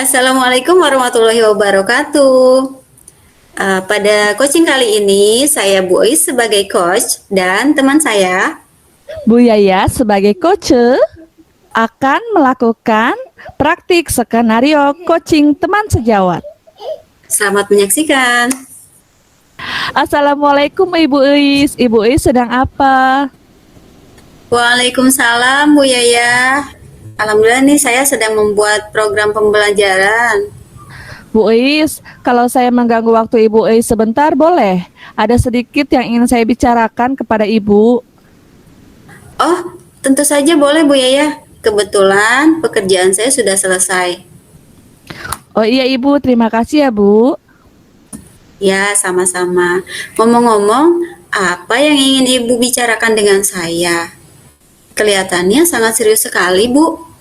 Assalamualaikum warahmatullahi wabarakatuh. Pada coaching kali ini, saya Bu Ois sebagai coach dan teman saya. Bu Yaya sebagai coach akan melakukan praktik skenario coaching teman sejawat. Selamat menyaksikan. Assalamualaikum Ibu Uis. Ibu Uis sedang apa? Waalaikumsalam Bu Yaya. Alhamdulillah nih saya sedang membuat program pembelajaran. Bu Uis, kalau saya mengganggu waktu Ibu Uis sebentar boleh? Ada sedikit yang ingin saya bicarakan kepada Ibu. Oh, tentu saja boleh Bu Yaya. Kebetulan pekerjaan saya sudah selesai. Oh iya Ibu, terima kasih ya Bu. Ya, sama-sama. Ngomong-ngomong, apa yang ingin Ibu bicarakan dengan saya? Kelihatannya sangat serius sekali, Bu.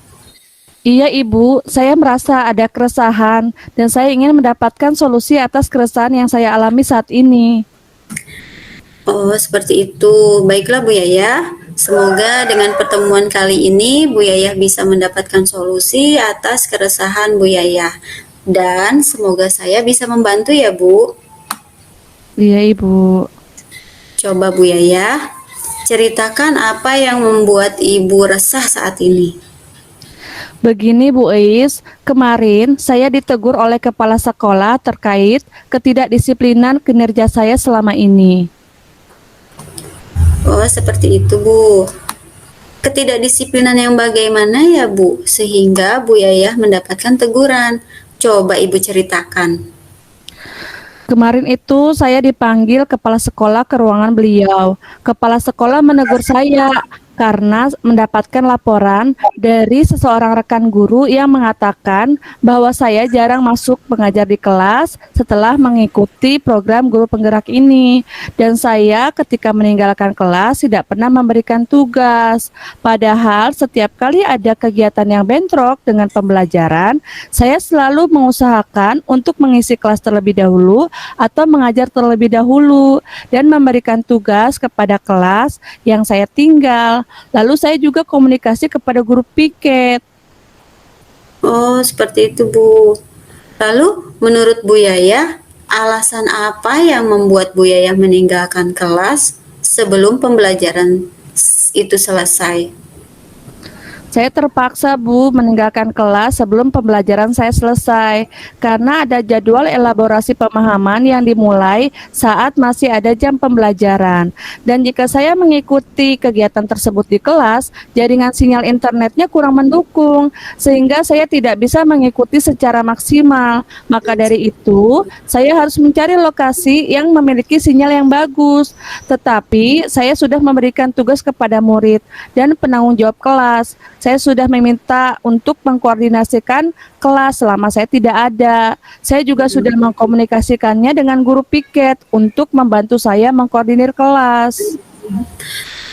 Iya Ibu, saya merasa ada keresahan dan saya ingin mendapatkan solusi atas keresahan yang saya alami saat ini. Oh, seperti itu. Baiklah, Bu Yaya. Semoga dengan pertemuan kali ini, Bu Yaya bisa mendapatkan solusi atas keresahan Bu Yaya. Dan semoga saya bisa membantu ya, Bu. Iya Ibu. Coba Bu Yaya, ceritakan apa yang membuat Ibu resah saat ini. Begini Bu Eis, kemarin saya ditegur oleh kepala sekolah terkait ketidakdisiplinan kinerja saya selama ini. Oh, seperti itu, Bu. Ketidakdisiplinan yang bagaimana ya, Bu? Sehingga Bu Yaya mendapatkan teguran. Coba Ibu ceritakan. Kemarin itu saya dipanggil kepala sekolah ke ruangan beliau. Kepala sekolah menegur saya karena mendapatkan laporan dari seseorang rekan guru yang mengatakan bahwa saya jarang masuk mengajar di kelas setelah mengikuti program guru penggerak ini. Dan saya ketika meninggalkan kelas tidak pernah memberikan tugas. Padahal setiap kali ada kegiatan yang bentrok dengan pembelajaran, saya selalu mengusahakan untuk mengisi kelas terlebih dahulu atau mengajar terlebih dahulu dan memberikan tugas kepada kelas yang saya tinggal. Lalu saya juga komunikasi kepada guru piket. Oh, seperti itu, Bu. Lalu, menurut Bu Yaya, alasan apa yang membuat Bu Yaya meninggalkan kelas sebelum pembelajaran itu selesai? Saya terpaksa Bu meninggalkan kelas sebelum pembelajaran saya selesai karena ada jadwal elaborasi pemahaman yang dimulai saat masih ada jam pembelajaran. Dan jika saya mengikuti kegiatan tersebut di kelas, jaringan sinyal internetnya kurang mendukung sehingga saya tidak bisa mengikuti secara maksimal. Maka dari itu, saya harus mencari lokasi yang memiliki sinyal yang bagus. Tetapi saya sudah memberikan tugas kepada murid dan penanggung jawab kelas. Saya sudah meminta untuk mengkoordinasikan kelas selama saya tidak ada. Saya juga sudah mengkomunikasikannya dengan guru piket untuk membantu saya mengkoordinir kelas.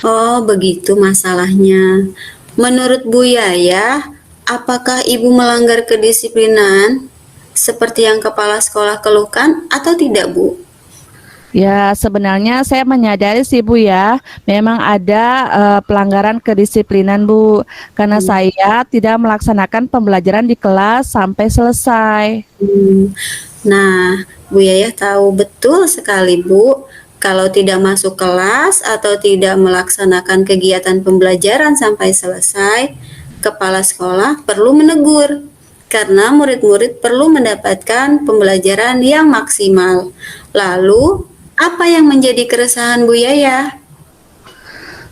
Oh, begitu masalahnya. Menurut Bu Yaya, apakah Ibu melanggar kedisiplinan seperti yang kepala sekolah keluhkan atau tidak, Bu? Ya, sebenarnya saya menyadari sih Bu ya, memang ada pelanggaran kedisiplinan Bu, karena saya tidak melaksanakan pembelajaran di kelas sampai selesai. Nah, Bu Yaya tahu betul sekali, Bu, kalau tidak masuk kelas atau tidak melaksanakan kegiatan pembelajaran sampai selesai, kepala sekolah perlu menegur karena murid-murid perlu mendapatkan pembelajaran yang maksimal. Lalu, apa yang menjadi keresahan Bu Yaya?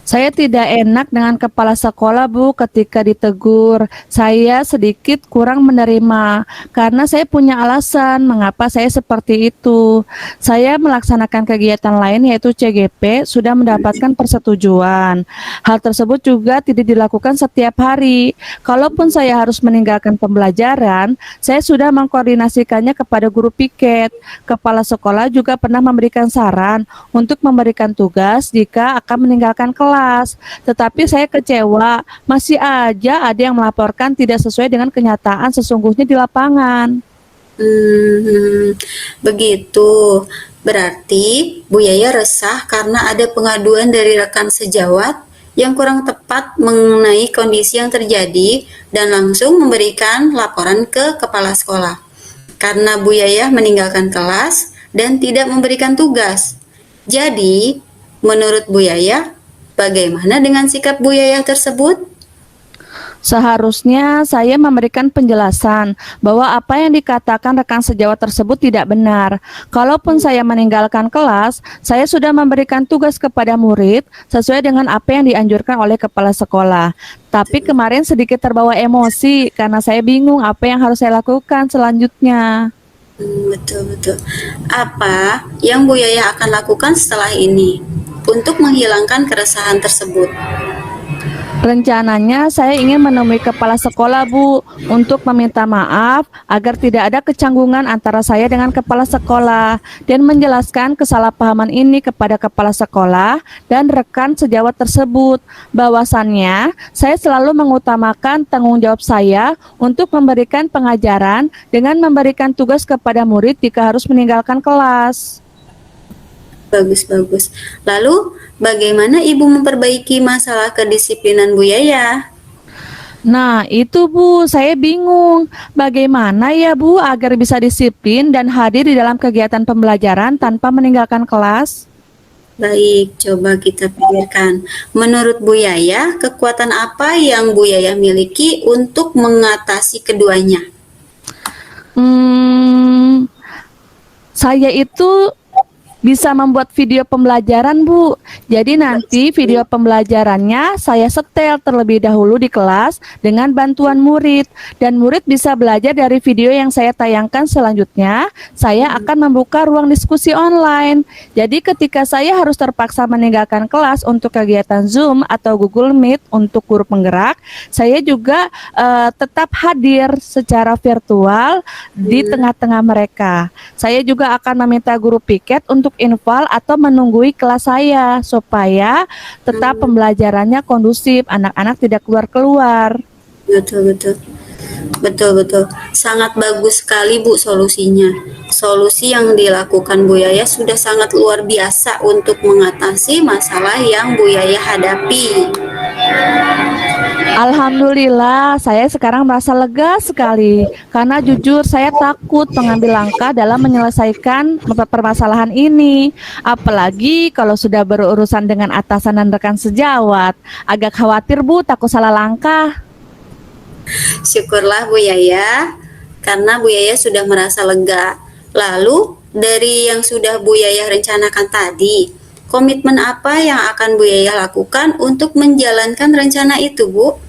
Saya tidak enak dengan kepala sekolah Bu ketika ditegur. Saya sedikit kurang menerima karena saya punya alasan mengapa saya seperti itu. Saya melaksanakan kegiatan lain yaitu CGP sudah mendapatkan persetujuan. Hal tersebut juga tidak dilakukan setiap hari. Kalaupun saya harus meninggalkan pembelajaran, saya sudah mengkoordinasikannya kepada guru piket. Kepala sekolah juga pernah memberikan saran untuk memberikan tugas jika akan meninggalkan kelas. Tetapi saya kecewa, masih aja ada yang melaporkan tidak sesuai dengan kenyataan sesungguhnya di lapangan. Begitu. Berarti Bu Yaya resah karena ada pengaduan dari rekan sejawat yang kurang tepat mengenai kondisi yang terjadi dan langsung memberikan laporan ke kepala sekolah. Karena Bu Yayah meninggalkan kelas dan tidak memberikan tugas. Jadi, menurut Bu Yayah, bagaimana dengan sikap Bu Yayah tersebut? Seharusnya saya memberikan penjelasan bahwa apa yang dikatakan rekan sejawat tersebut tidak benar. Kalaupun saya meninggalkan kelas, saya sudah memberikan tugas kepada murid sesuai dengan apa yang dianjurkan oleh kepala sekolah. Tapi kemarin sedikit terbawa emosi karena saya bingung apa yang harus saya lakukan selanjutnya. Betul-betul. Apa yang Bu Yayah akan lakukan setelah ini untuk menghilangkan keresahan tersebut? Rencananya saya ingin menemui kepala sekolah, Bu, untuk meminta maaf agar tidak ada kecanggungan antara saya dengan kepala sekolah dan menjelaskan kesalahpahaman ini kepada kepala sekolah dan rekan sejawat tersebut. Bahwasannya, saya selalu mengutamakan tanggung jawab saya untuk memberikan pengajaran dengan memberikan tugas kepada murid jika harus meninggalkan kelas. Bagus-bagus. Lalu, bagaimana Ibu memperbaiki masalah kedisiplinan Bu Yayah? Nah, itu Bu, saya bingung. Bagaimana ya Bu agar bisa disiplin dan hadir di dalam kegiatan pembelajaran tanpa meninggalkan kelas? Baik, coba kita pikirkan. Menurut Bu Yayah, kekuatan apa yang Bu Yayah miliki untuk mengatasi keduanya? Hmm, saya itu bisa membuat video pembelajaran, Bu. Jadi nanti video pembelajarannya saya setel terlebih dahulu di kelas dengan bantuan murid. Dan murid bisa belajar dari video yang saya tayangkan selanjutnya. Saya akan membuka ruang diskusi online. Jadi ketika saya harus terpaksa meninggalkan kelas untuk kegiatan Zoom atau Google Meet untuk guru penggerak, saya juga tetap hadir secara virtual di tengah-tengah mereka. Saya juga akan meminta guru piket untuk infal atau menunggui kelas saya supaya tetap pembelajarannya kondusif, anak-anak tidak keluar-keluar. Betul-betul. Betul-betul. Sangat bagus sekali Bu solusinya. Solusi yang dilakukan Bu Yayah sudah sangat luar biasa untuk mengatasi masalah yang Bu Yayah hadapi. Alhamdulillah, saya sekarang merasa lega sekali karena jujur saya takut mengambil langkah dalam menyelesaikan permasalahan ini. Apalagi kalau sudah berurusan dengan atasan dan rekan sejawat. Agak khawatir Bu, takut salah langkah. Syukurlah Bu Yayah, karena Bu Yayah sudah merasa lega. Lalu, dari yang sudah Bu Yayah rencanakan tadi, komitmen apa yang akan Bu Yayah lakukan untuk menjalankan rencana itu, Bu?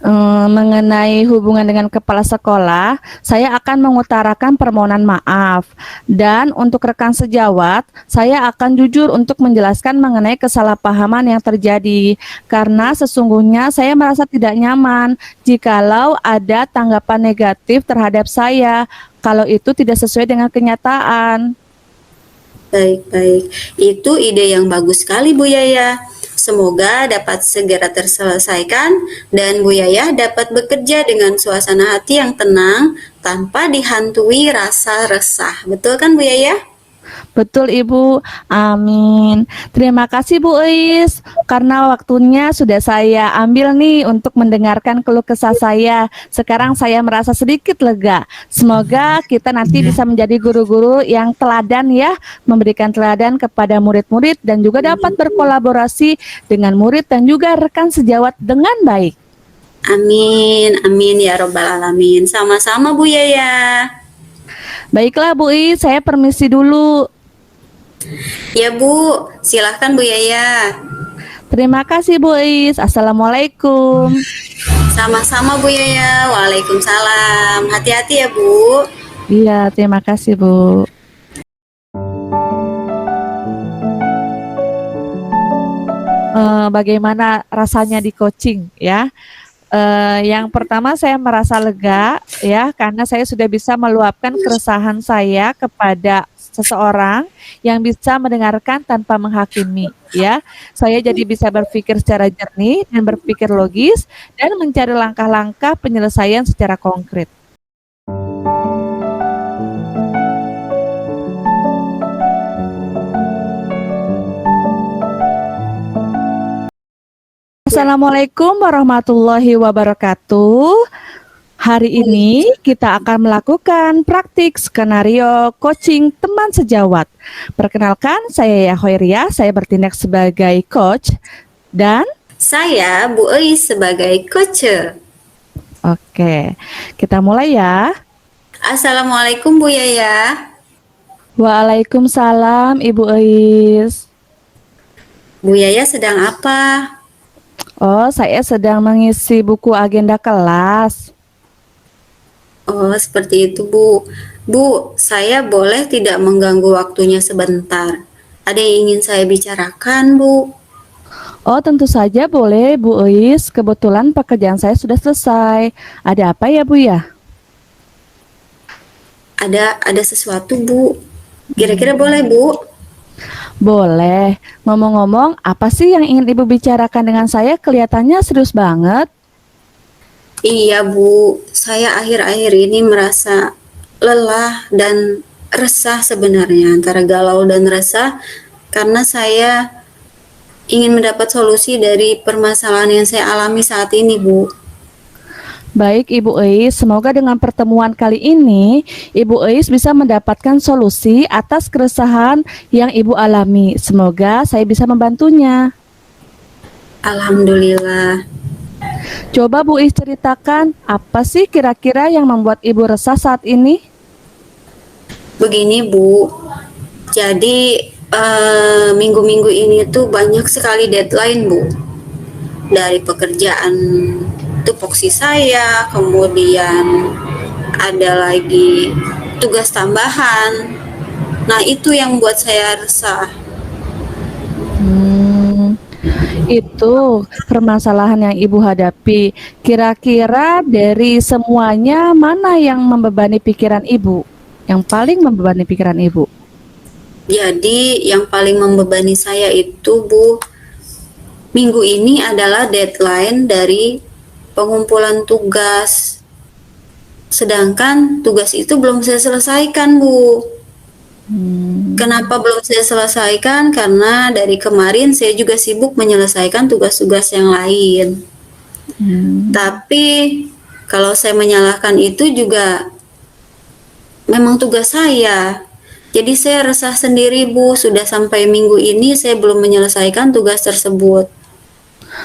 Mengenai hubungan dengan kepala sekolah, saya akan mengutarakan permohonan maaf. Dan untuk rekan sejawat, saya akan jujur untuk menjelaskan mengenai kesalahpahaman yang terjadi. Karena sesungguhnya saya merasa tidak nyaman jikalau ada tanggapan negatif terhadap saya, kalau itu tidak sesuai dengan kenyataan. Baik-baik, itu ide yang bagus sekali Bu Yaya. Semoga dapat segera terselesaikan dan Bu Yaya dapat bekerja dengan suasana hati yang tenang tanpa dihantui rasa resah. Betul kan Bu Yaya? Betul Ibu, amin. Terima kasih Bu Is, karena waktunya sudah saya ambil nih untuk mendengarkan keluh kesah saya. Sekarang saya merasa sedikit lega. Semoga kita nanti bisa menjadi guru-guru yang teladan ya, memberikan teladan kepada murid-murid dan juga dapat berkolaborasi dengan murid dan juga rekan sejawat dengan baik. Amin, amin ya robbal alamin. Sama-sama Bu Yaya. Baiklah Bu Is, saya permisi dulu. Ya Bu, silahkan Bu Yaya. Terima kasih Bu Is. Assalamualaikum. Sama-sama Bu Yaya. Waalaikumsalam. Hati-hati ya Bu. Iya, terima kasih Bu. Bagaimana rasanya di coaching ya? Yang pertama saya merasa lega ya karena saya sudah bisa meluapkan keresahan saya kepada seseorang yang bisa mendengarkan tanpa menghakimi ya. Saya jadi bisa berpikir secara jernih dan berpikir logis dan mencari langkah-langkah penyelesaian secara konkret. Ya, Assalamualaikum warahmatullahi wabarakatuh. Hari ini kita akan melakukan praktik skenario coaching teman sejawat. Perkenalkan, saya Yahoiria, saya bertindak sebagai coach dan saya Bu Eis sebagai coach. oke, kita mulai ya. Assalamualaikum Bu Yaya. Waalaikumsalam Ibu Eis. Bu Yaya sedang apa? Oh, saya sedang mengisi buku agenda kelas. Oh, seperti itu Bu. Bu, saya boleh tidak mengganggu waktunya sebentar. Ada yang ingin saya bicarakan, Bu? Oh, tentu saja boleh Bu Eis. Kebetulan pekerjaan saya sudah selesai. Ada apa ya Bu ya? Ada sesuatu, Bu. Kira-kira boleh, Bu? Boleh. Ngomong-ngomong, apa sih yang ingin Ibu bicarakan dengan saya? Kelihatannya serius banget. Iya, Bu. Saya akhir-akhir ini merasa lelah dan resah sebenarnya, antara galau dan resah karena saya ingin mendapat solusi dari permasalahan yang saya alami saat ini, Bu. Baik Ibu Eis, semoga dengan pertemuan kali ini Ibu Eis bisa mendapatkan solusi atas keresahan yang Ibu alami. Semoga saya bisa membantunya. Alhamdulillah. Coba Bu Eis ceritakan, apa sih kira-kira yang membuat Ibu resah saat ini? Begini, Bu. Jadi, minggu-minggu ini tuh banyak sekali deadline, Bu. Dari pekerjaan tupoksi saya, kemudian ada lagi tugas tambahan. Nah, itu yang buat saya resah. Hmm, itu permasalahan yang Ibu hadapi. Kira-kira dari semuanya mana yang membebani pikiran Ibu? Yang paling membebani pikiran Ibu? Jadi, yang paling membebani saya itu, Bu, minggu ini adalah deadline dari pengumpulan tugas. Sedangkan tugas itu belum saya selesaikan, Bu. Kenapa belum saya selesaikan? Karena dari kemarin saya juga sibuk menyelesaikan tugas-tugas yang lain. Tapi kalau saya menyalahkan itu juga memang tugas saya. Jadi saya resah sendiri, Bu. Sudah sampai minggu ini saya belum menyelesaikan tugas tersebut.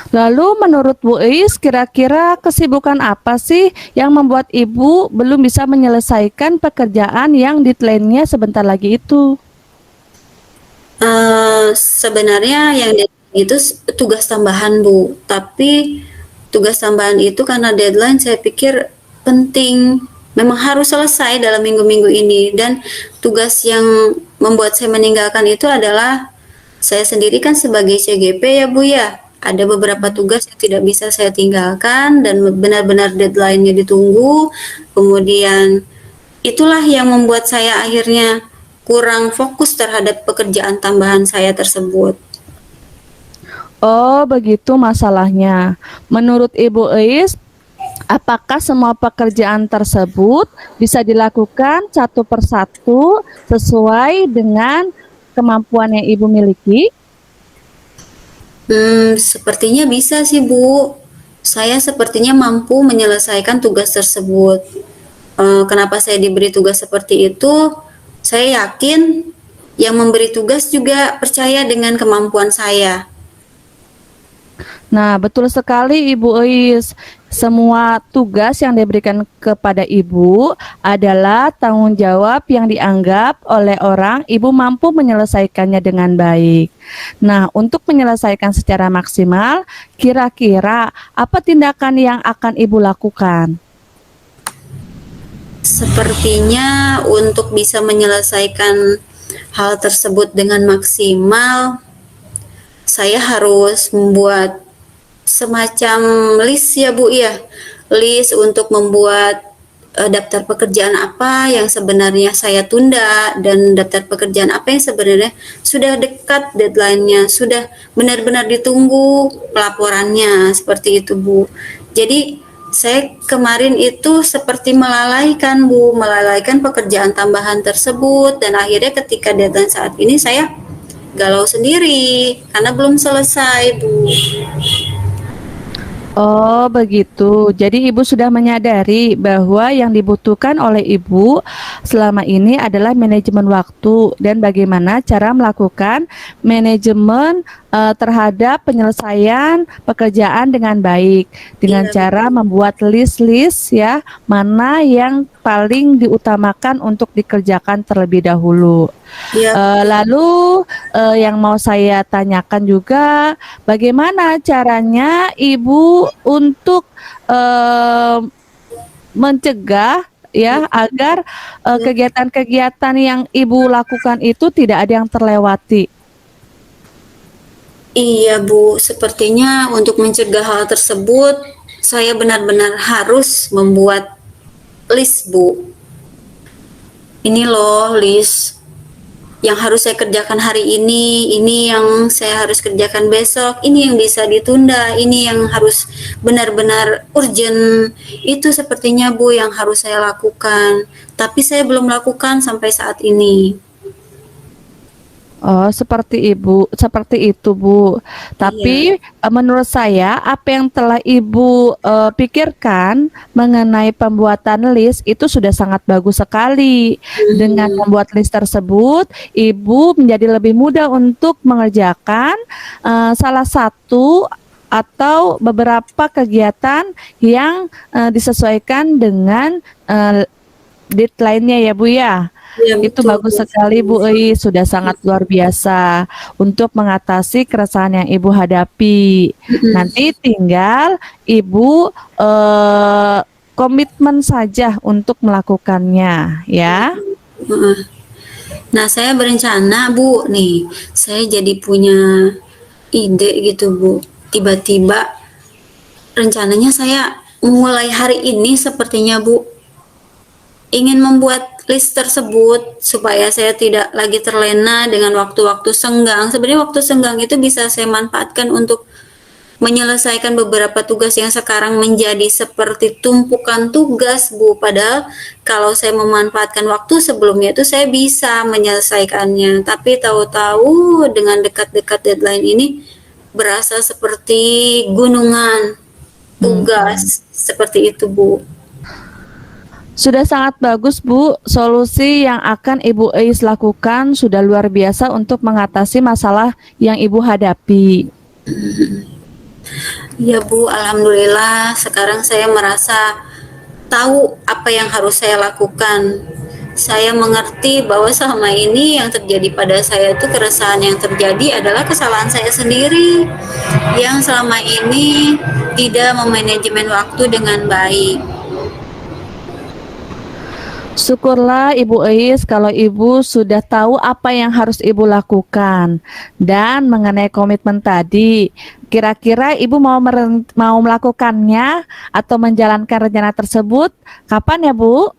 Lalu menurut Bu Eis, kira-kira kesibukan apa sih yang membuat Ibu belum bisa menyelesaikan pekerjaan yang deadline-nya sebentar lagi itu? Sebenarnya yang itu tugas tambahan, Bu. Tapi tugas tambahan itu karena deadline saya pikir penting. Memang harus selesai dalam minggu-minggu ini. Dan tugas yang membuat saya meninggalkan itu adalah saya sendiri kan sebagai CGP ya, Bu ya. Ada beberapa tugas yang tidak bisa saya tinggalkan dan benar-benar deadline-nya ditunggu. Kemudian itulah yang membuat saya akhirnya kurang fokus terhadap pekerjaan tambahan saya tersebut. Oh, begitu masalahnya. Menurut Ibu Eis, apakah semua pekerjaan tersebut bisa dilakukan satu persatu sesuai dengan kemampuan yang Ibu miliki? Sepertinya bisa sih, Bu. Saya sepertinya mampu menyelesaikan tugas tersebut. Kenapa saya diberi tugas seperti itu? Saya yakin yang memberi tugas juga percaya dengan kemampuan saya. Nah, betul sekali Ibu Eis. Semua tugas yang diberikan kepada Ibu adalah tanggung jawab yang dianggap oleh orang Ibu mampu menyelesaikannya dengan baik. Nah, untuk menyelesaikan secara maksimal, kira-kira apa tindakan yang akan Ibu lakukan? Sepertinya untuk bisa menyelesaikan hal tersebut dengan maksimal, saya harus membuat semacam list ya, Bu ya. List untuk membuat daftar pekerjaan apa yang sebenarnya saya tunda dan daftar pekerjaan apa yang sebenarnya sudah dekat deadline-nya, sudah benar-benar ditunggu pelaporannya, seperti itu, Bu. Jadi saya kemarin itu seperti melalaikan, Bu, melalaikan pekerjaan tambahan tersebut dan akhirnya ketika deadline saat ini saya galau sendiri karena belum selesai, Bu. Oh, begitu. Jadi Ibu sudah menyadari bahwa yang dibutuhkan oleh Ibu selama ini adalah manajemen waktu dan bagaimana cara melakukan manajemen terhadap penyelesaian pekerjaan dengan baik dengan Iya, cara membuat list-list ya, mana yang paling diutamakan untuk dikerjakan terlebih dahulu. iya, Lalu yang mau saya tanyakan juga, bagaimana caranya Ibu untuk eh, mencegah ya agar iya. kegiatan-kegiatan yang Ibu lakukan itu tidak ada yang terlewati? Iya, Bu. Sepertinya untuk mencegah hal tersebut, saya benar-benar harus membuat list, Bu. Ini loh list yang harus saya kerjakan hari ini yang saya harus kerjakan besok, ini yang bisa ditunda, ini yang harus benar-benar urgent. Itu sepertinya Bu yang harus saya lakukan, tapi saya belum lakukan sampai saat ini. Oh, seperti itu, Bu. Iya. Tapi menurut saya apa yang telah Ibu pikirkan mengenai pembuatan list itu sudah sangat bagus sekali. Dengan Mhm. membuat list tersebut, Ibu menjadi lebih mudah untuk mengerjakan salah satu atau beberapa kegiatan yang disesuaikan dengan deadline-nya ya, Bu ya. Iya Itu betul Bu. bagus sekali Bu Ei, sudah sangat luar biasa untuk mengatasi keresahan yang Ibu hadapi. Mhm. Nanti tinggal Ibu komitmen saja untuk melakukannya ya. Heeh. Nah, saya berencana Bu nih, saya jadi punya ide gitu Bu. Tiba-tiba rencananya saya mulai hari ini sepertinya Bu ingin membuat list tersebut supaya saya tidak lagi terlena dengan waktu-waktu senggang. Sebenarnya waktu senggang itu bisa saya manfaatkan untuk menyelesaikan beberapa tugas yang sekarang menjadi seperti tumpukan tugas Bu. Padahal kalau saya memanfaatkan waktu sebelumnya itu saya bisa menyelesaikannya. Tapi tahu-tahu dengan dekat-dekat deadline ini berasa seperti gunungan Hmm. tugas. Seperti itu Bu. Sudah sangat bagus Bu, solusi yang akan Ibu Eis lakukan sudah luar biasa untuk mengatasi masalah yang Ibu hadapi. Ya Bu, alhamdulillah sekarang saya merasa tahu apa yang harus saya lakukan. Saya mengerti bahwa selama ini yang terjadi pada saya itu keresahan yang terjadi adalah kesalahan saya sendiri yang selama ini tidak memanajemen waktu dengan baik. Syukurlah Ibu Eis kalau Ibu sudah tahu apa yang harus Ibu lakukan. Dan mengenai komitmen tadi, kira-kira Ibu mau melakukannya atau menjalankan rencana tersebut kapan ya Bu?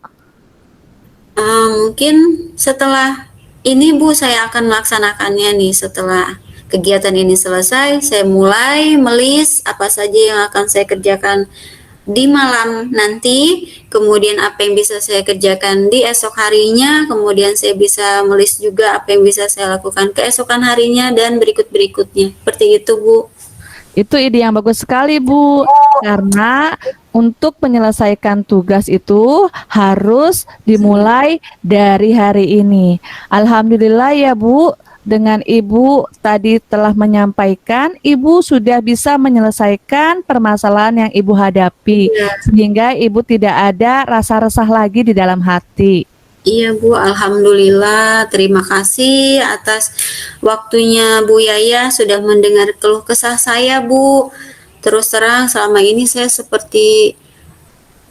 Mungkin setelah ini Bu saya akan melaksanakannya nih setelah kegiatan ini selesai, saya mulai melis apa saja yang akan saya kerjakan di malam nanti, kemudian apa yang bisa saya kerjakan di esok harinya, kemudian saya bisa melis juga apa yang bisa saya lakukan keesokan harinya dan berikut-berikutnya. Seperti itu, Bu. Itu ide yang bagus sekali, Bu. Karena untuk menyelesaikan tugas itu harus dimulai dari hari ini. Alhamdulillah ya, Bu. Dengan Ibu tadi telah menyampaikan, Ibu sudah bisa menyelesaikan permasalahan yang Ibu hadapi, Iya. sehingga Ibu tidak ada rasa resah lagi di dalam hati. Iya Bu, alhamdulillah. Terima kasih atas waktunya Bu Yaya sudah mendengar keluh kesah saya Bu. Terus terang selama ini saya seperti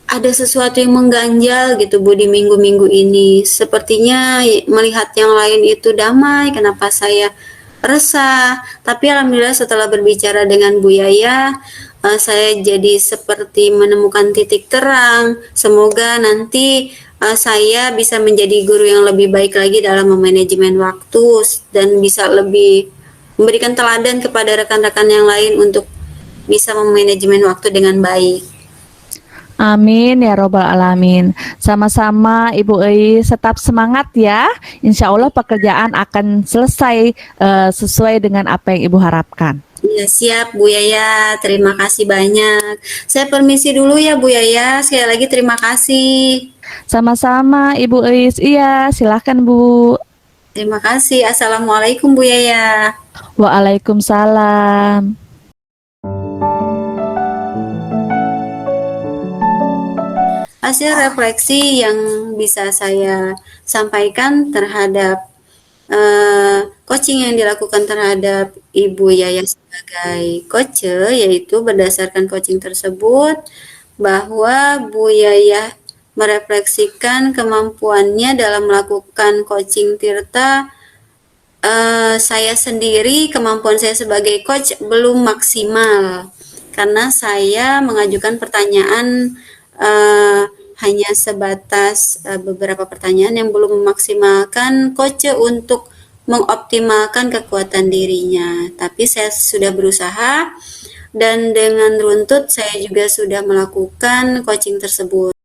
ada sesuatu yang mengganjal gitu Bu di minggu-minggu ini. Sepertinya melihat yang lain itu damai, kenapa saya resah. Tapi alhamdulillah setelah berbicara dengan Bu Yaya, saya jadi seperti menemukan titik terang. Semoga nanti saya bisa menjadi guru yang lebih baik lagi dalam memanajemen waktu dan bisa lebih memberikan teladan kepada rekan-rekan yang lain untuk bisa memanajemen waktu dengan baik. Amin ya robbal alamin. Sama-sama Ibu Eis, tetap semangat ya. Insya Allah pekerjaan akan selesai sesuai dengan apa yang Ibu harapkan. Ya, siap Bu Yaya, terima kasih banyak. Saya permisi dulu ya Bu Yaya, sekali lagi terima kasih. Sama-sama Ibu Is. Iya, silahkan Bu. Terima kasih. Assalamualaikum Bu Yaya. Waalaikumsalam. Hasil refleksi yang bisa saya sampaikan terhadap coaching yang dilakukan terhadap Ibu Yaya sebagai coach, yaitu berdasarkan coaching tersebut bahwa Bu Yaya merefleksikan kemampuannya dalam melakukan coaching Tirta. Saya sendiri kemampuan saya sebagai coach belum maksimal karena saya mengajukan pertanyaan hanya sebatas beberapa pertanyaan yang belum memaksimalkan coach untuk mengoptimalkan kekuatan dirinya. Tapi saya sudah berusaha dan dengan runtut saya juga sudah melakukan coaching tersebut.